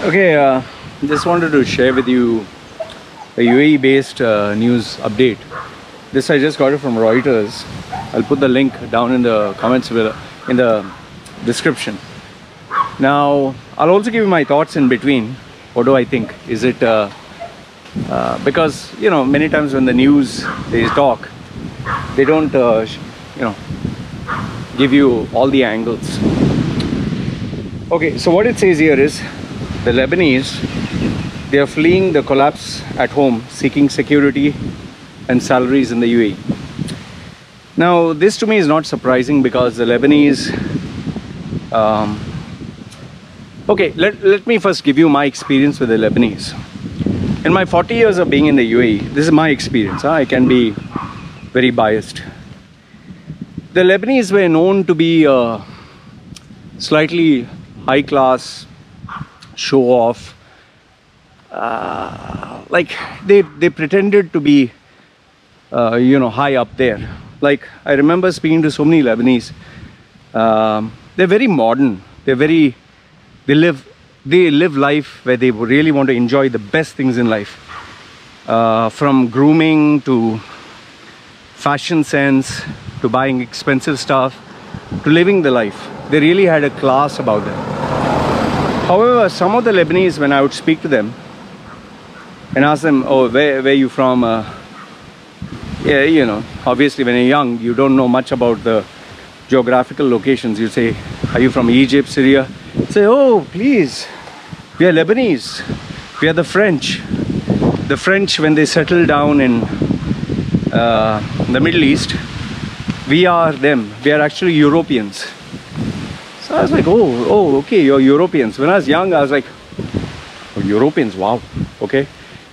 Okay, just wanted to share with you a UAE-based news update. This I just got it from Reuters. I'll put the link down in the comments in the description. Now, I'll also give you my thoughts in between. What do I think? Is it because many times when the news they talk, they don't give you all the angles. Okay, so what it says here is the Lebanese, they are fleeing the collapse at home, seeking security and salaries in the UAE. Now, this to me is not surprising because the Lebanese, okay, let me first give you my experience with the Lebanese. In my 40 years of being in the UAE, this is my experience. I can be very biased. The Lebanese were known to be slightly high class, show off, like they pretended to be high up there. Like I remember speaking to so many Lebanese. They're very modern. They live life where they really want to enjoy the best things in life, from grooming to fashion sense to buying expensive stuff to living the life. They really had a class about them. However, some of the Lebanese, when I would speak to them and ask them, oh, where are you from? Yeah, obviously when you're young, you don't know much about the geographical locations. You say, are you from Egypt, Syria? Say, oh, please, we are Lebanese. We are the French. The French, when they settled down in the Middle East, we are them. We are actually Europeans. So I was like, oh, okay, you're Europeans. When I was young, I was like, oh, Europeans, wow, okay.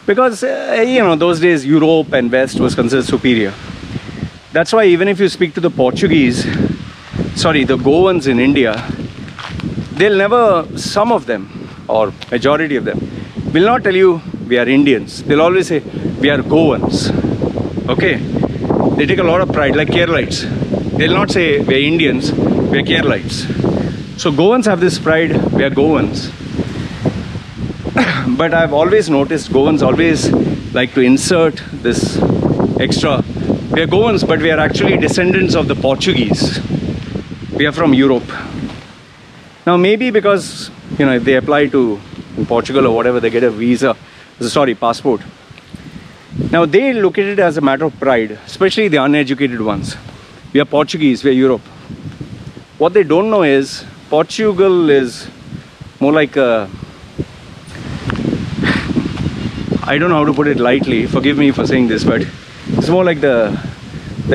Because, those days, Europe and West was considered superior. That's why even if you speak to the the Goans in India, they'll never, some of them, or majority of them, will not tell you we are Indians. They'll always say, we are Goans, okay. They take a lot of pride, like Keralites. They'll not say we are Indians, we are Keralites. So Goans have this pride, we are Goans. But I've always noticed Goans always like to insert this extra. We are Goans, but we are actually descendants of the Portuguese. We are from Europe. Now maybe because, if they apply to in Portugal or whatever, they get a visa, passport. Now they look at it as a matter of pride, especially the uneducated ones. We are Portuguese, we are Europe. What they don't know is Portugal is more like a, I don't know how to put it lightly, forgive me for saying this, but it's more like the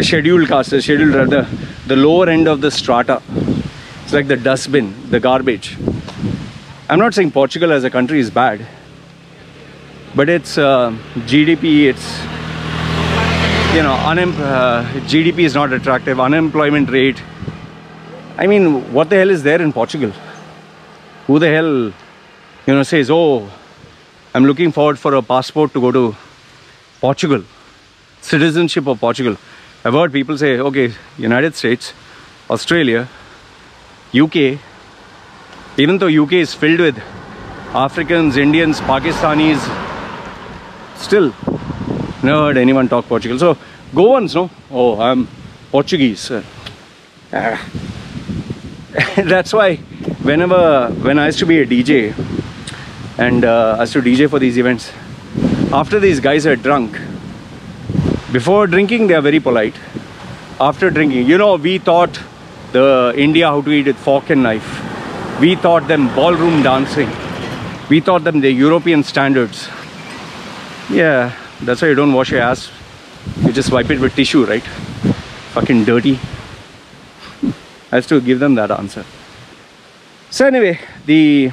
scheduled caste, the lower end of the strata. It's like the dustbin, the garbage. I'm not saying Portugal as a country is bad, but it's GDP, it's, GDP is not attractive, unemployment rate. I mean, what the hell is there in Portugal? Who the hell, says, oh, I'm looking forward for a passport to go to Portugal, citizenship of Portugal. I've heard people say, okay, United States, Australia, UK, even though UK is filled with Africans, Indians, Pakistanis, still never heard anyone talk Portugal. So, Goans, no? Oh, I'm Portuguese. That's why when I used to be a DJ and I used to DJ for these events, after these guys are drunk, before drinking they are very polite. After drinking, we taught the India how to eat with fork and knife. We taught them ballroom dancing. We taught them the European standards. Yeah, that's why you don't wash your ass. You just wipe it with tissue, right? Fucking dirty. I have to give them that answer. So anyway, the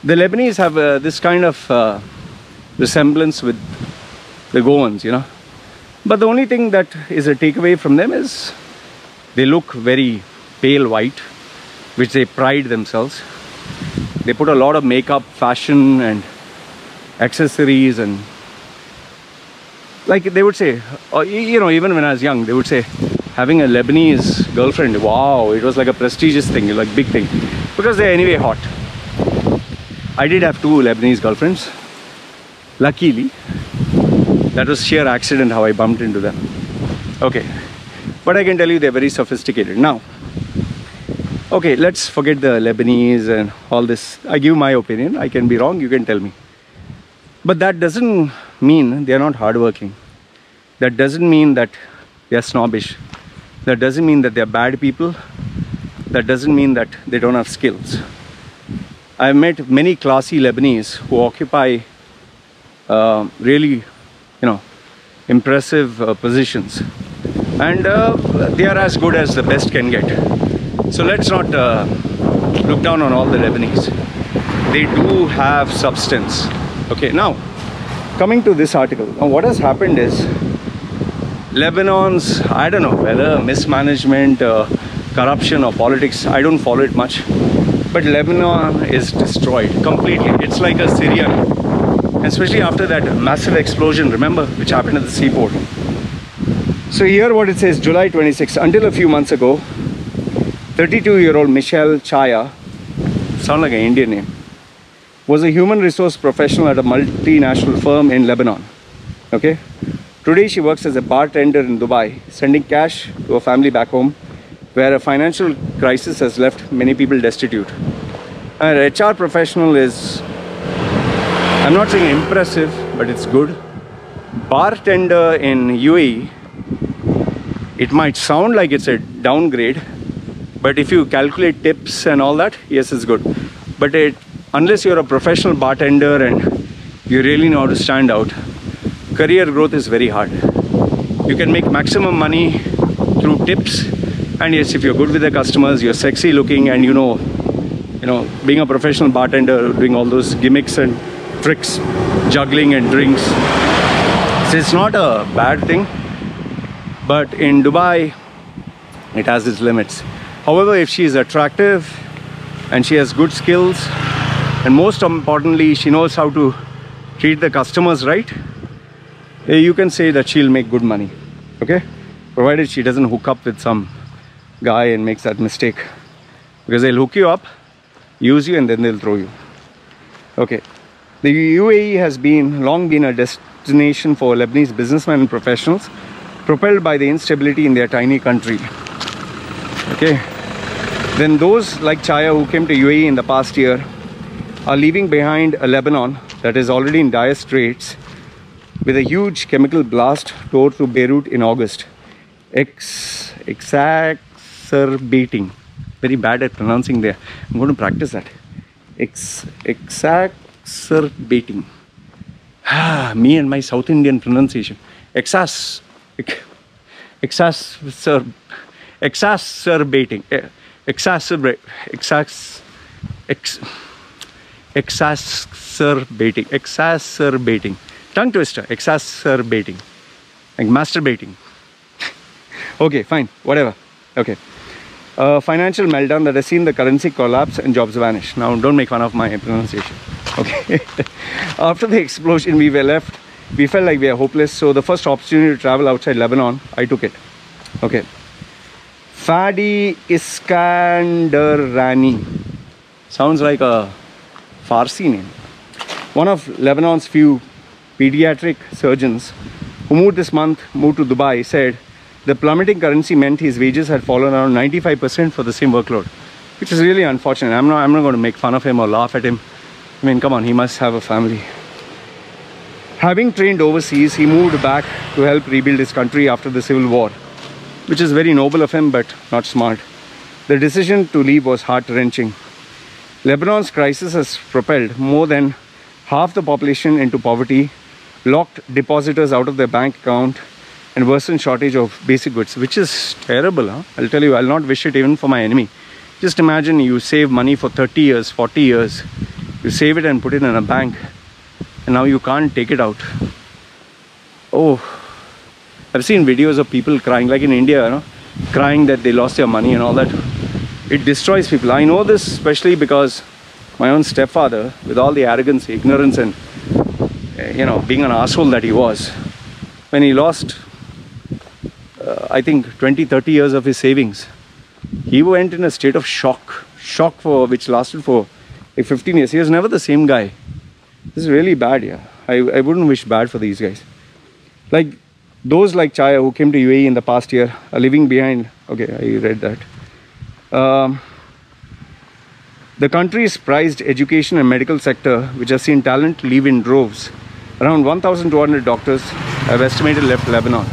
Lebanese have this kind of resemblance with the Goans, But the only thing that is a takeaway from them is they look very pale white, which they pride themselves. They put a lot of makeup, fashion and accessories, and like they would say, even when I was young, they would say, having a Lebanese girlfriend, wow, it was like a prestigious thing, like big thing, because they're anyway hot. I did have 2 Lebanese girlfriends. Luckily, that was sheer accident how I bumped into them. Okay, but I can tell you they're very sophisticated. Now, okay, let's forget the Lebanese and all this. I give my opinion. I can be wrong, you can tell me. But that doesn't mean they're not hardworking. That doesn't mean that they're snobbish. That doesn't mean that they're bad people. That doesn't mean that they don't have skills. I've met many classy Lebanese who occupy really, impressive positions. And they are as good as the best can get. So let's not look down on all the Lebanese. They do have substance. Okay, now coming to this article. Now what has happened is Lebanon's, I don't know whether mismanagement, corruption or politics, I don't follow it much, but Lebanon is destroyed completely. It's like a Syria, especially after that massive explosion, remember, which happened at the seaport. So here what it says, July 26, until a few months ago, 32-year-old Michelle Chaya, sound like an Indian name, was a human resource professional at a multinational firm in Lebanon. Okay, today she works as a bartender in Dubai, sending cash to a family back home, where a financial crisis has left many people destitute. An HR professional is, I'm not saying impressive, but it's good. Bartender in UAE, it might sound like it's a downgrade, but if you calculate tips and all that, yes, it's good. But unless you're a professional bartender and you really know how to stand out, career growth is very hard. You can make maximum money through tips, and yes, if you're good with the customers, you're sexy looking, and being a professional bartender, doing all those gimmicks and tricks, juggling and drinks. So it's not a bad thing, but in Dubai, it has its limits. However, if she is attractive and she has good skills, and most importantly, she knows how to treat the customers right, you can say that she'll make good money, okay? Provided she doesn't hook up with some guy and makes that mistake. Because they'll hook you up, use you, and then they'll throw you. Okay. The UAE has long been a destination for Lebanese businessmen and professionals, propelled by the instability in their tiny country. Okay. Then those like Chaya who came to UAE in the past year are leaving behind a Lebanon that is already in dire straits, with a huge chemical blast tore through Beirut in August, exacerbating. Very bad at pronouncing there. I'm going to practice that. Exacerbating. Me and my South Indian pronunciation. Exacerbating. Exacerbating. Tongue twister. Exacerbating. Like masturbating. Okay, fine. Whatever. Okay. Financial meltdown that has seen the currency collapse and jobs vanish. Now, don't make fun of my pronunciation. Okay. After the explosion, we felt like we are hopeless. So the first opportunity to travel outside Lebanon, I took it. Okay. Fadi Iskandarani. Sounds like a Farsi name. One of Lebanon's few pediatric surgeons who moved to Dubai, said the plummeting currency meant his wages had fallen around 95% for the same workload, which is really unfortunate. I'm not going to make fun of him or laugh at him. I mean, come on, he must have a family. Having trained overseas, he moved back to help rebuild his country after the civil war, which is very noble of him, but not smart. The decision to leave was heart-wrenching. Lebanon's crisis has propelled more than half the population into poverty, locked depositors out of their bank account, and worsened shortage of basic goods, which is terrible. I'll tell you, I'll not wish it even for my enemy. Just imagine you save money for 30 years, 40 years. You save it and put it in a bank, and now you can't take it out. Oh, I've seen videos of people crying, like in India, crying that they lost their money and all that. It destroys people. I know this especially because my own stepfather, with all the arrogance, ignorance, and being an asshole that he was, when he lost I think 20-30 years of his savings, he went in a state of shock which lasted for like 15 years. He was never the same guy. This is really bad, yeah. I wouldn't wish bad for these guys. Like those like Chaya who came to UAE in the past year are leaving behind. Okay, I read that. The country's prized education and medical sector, which has seen talent leave in droves. Around 1,200 doctors have estimated left Lebanon.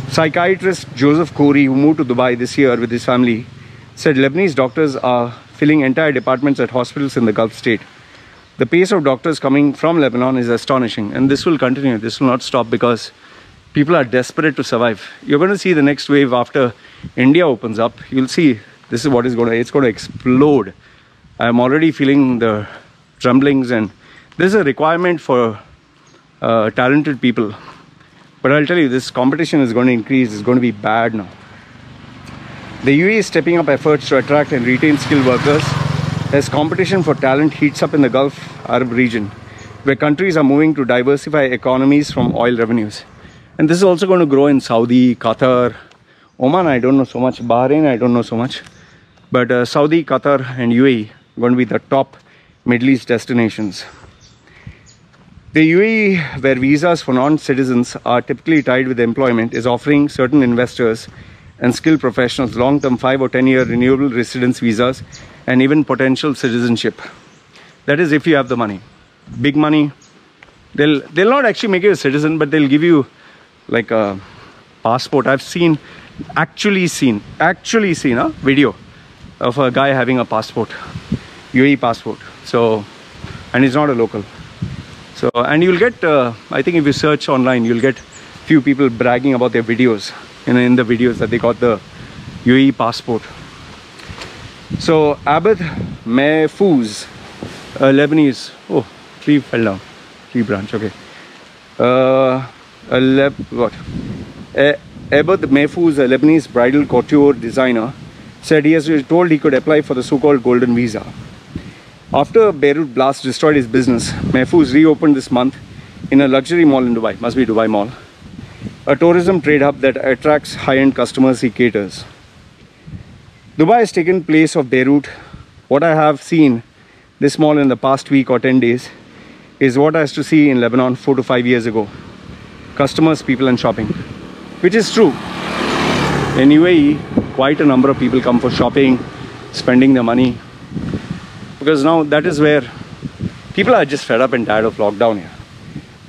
Psychiatrist Joseph Khoury, who moved to Dubai this year with his family, said Lebanese doctors are filling entire departments at hospitals in the Gulf state. The pace of doctors coming from Lebanon is astonishing, and this will continue. This will not stop because people are desperate to survive. You're going to see the next wave after India opens up. You'll see this is what is going to, it's going to explode. I'm already feeling the tremblings, and this is a requirement for talented people. But I'll tell you, this competition is going to increase. It's going to be bad now. The UAE is stepping up efforts to attract and retain skilled workers as competition for talent heats up in the Gulf Arab region, where countries are moving to diversify economies from oil revenues. And this is also going to grow in Saudi, Qatar, Oman, I don't know so much, Bahrain, I don't know so much. But Saudi, Qatar and UAE are going to be the top Middle East destinations. The UAE, where visas for non-citizens are typically tied with employment, is offering certain investors and skilled professionals long-term 5 or 10-year renewable residence visas and even potential citizenship. That is if you have the money. Big money. They'll not actually make you a citizen, but they'll give you like a passport. I've actually seen a video of a guy having a passport, UAE passport. So, and he's not a local. So, and you'll get, I think if you search online, you'll get few people bragging about their videos, in the videos that they got the UAE passport. So, Abed Mahfouz, a Lebanese, oh, tree fell down, tree branch, okay. Abed Mahfouz, a Lebanese bridal couture designer, said he has been told he could apply for the so-called golden visa. After Beirut blast destroyed his business, Mahfouz reopened this month in a luxury mall in Dubai, must be Dubai Mall, a tourism trade hub that attracts high-end customers he caters. Dubai has taken place of Beirut. What I have seen this mall in the past week or 10 days is what I used to see in Lebanon 4 to 5 years ago. Customers, people and shopping, which is true. In UAE, quite a number of people come for shopping, spending their money, because now that is where people are just fed up and tired of lockdown here.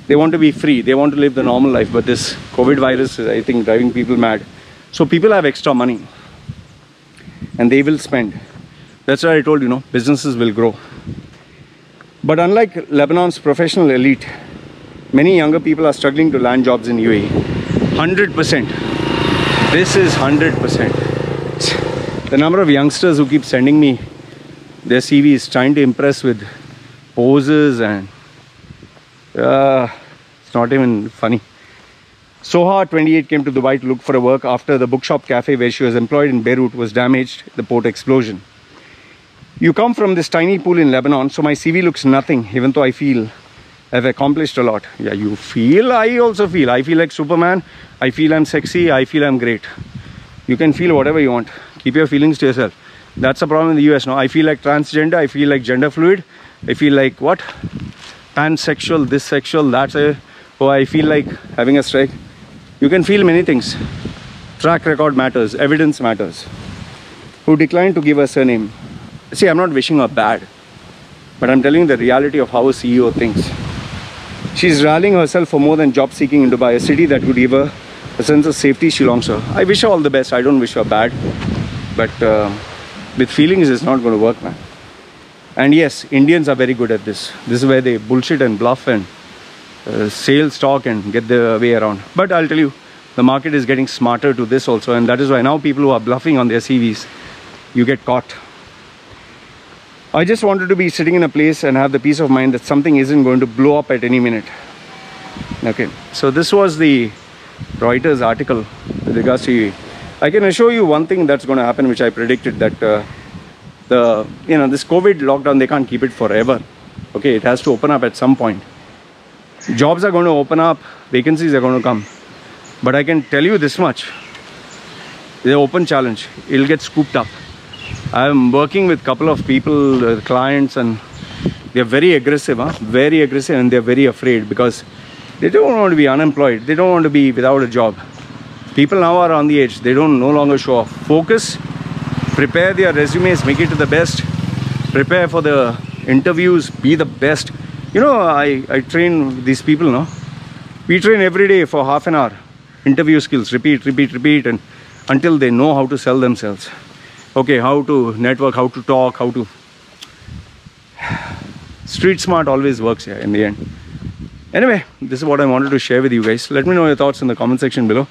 They want to be free, they want to live the normal life, but this COVID virus is, I think, driving people mad. So people have extra money and they will spend. That's why I told you, businesses will grow. But unlike Lebanon's professional elite, many younger people are struggling to land jobs in UAE. 100%. This is 100%. The number of youngsters who keep sending me their CVs, trying to impress with poses, and it's not even funny. Soha, 28, came to Dubai to look for a work after the bookshop cafe where she was employed in Beirut was damaged in the port explosion. You come from this tiny pool in Lebanon, so my CV looks nothing, even though I feel I've accomplished a lot. Yeah, you feel, I also feel. I feel like Superman. I feel I'm sexy. I feel I'm great. You can feel whatever you want. Keep your feelings to yourself. That's a problem in the US now. I feel like transgender. I feel like gender fluid. I feel like what? Pansexual, this sexual, that's a... Oh, I feel like having a strike. You can feel many things. Track record matters. Evidence matters. Who declined to give a surname. See, I'm not wishing her bad, but I'm telling you the reality of how a CEO thinks. She's rallying herself for more than job seeking in Dubai, a city that would give her a sense of safety she longs for. I wish her all the best. I don't wish her bad, but with feelings it's not going to work, man. And yes, Indians are very good at this. This is where they bullshit and bluff and sell stock and get their way around. But I'll tell you, the market is getting smarter to this also, and that is why now people who are bluffing on their CVs, you get caught. I just wanted to be sitting in a place and have the peace of mind that something isn't going to blow up at any minute. Okay, so this was the Reuters article with regards to... I can assure you one thing that's going to happen, which I predicted, that this COVID lockdown, they can't keep it forever. Okay, it has to open up at some point. Jobs are going to open up, vacancies are going to come. But I can tell you this much, the open challenge, it'll get scooped up. I'm working with a couple of people, clients, and they're very aggressive, very aggressive, and they're very afraid because they don't want to be unemployed. They don't want to be without a job. People now are on the edge. They don't no longer show off. Focus, prepare their resumes, make it to the best, prepare for the interviews, be the best. You know, I train these people now. We train every day for half an hour. Interview skills, repeat, and until they know how to sell themselves. Okay, how to network, how to talk, how to... Street smart always works here in the end. Anyway, this is what I wanted to share with you guys. Let me know your thoughts in the comment section below.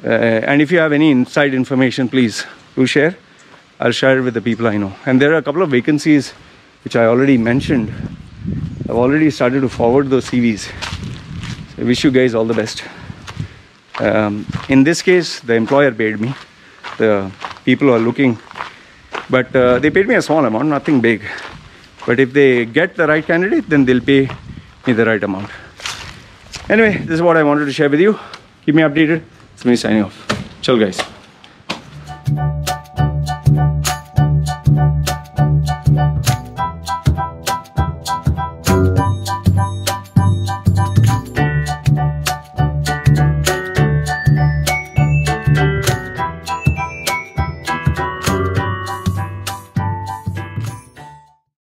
And if you have any inside information, please do share. I'll share it with the people I know. And there are a couple of vacancies which I already mentioned. I've already started to forward those CVs. So I wish you guys all the best. In this case, the employer paid me. The people who are looking, but they paid me a small amount, nothing big. But if they get the right candidate, then they'll pay me the right amount. Anyway, this is what I wanted to share with you. Keep me updated. It's me signing off. Ciao guys.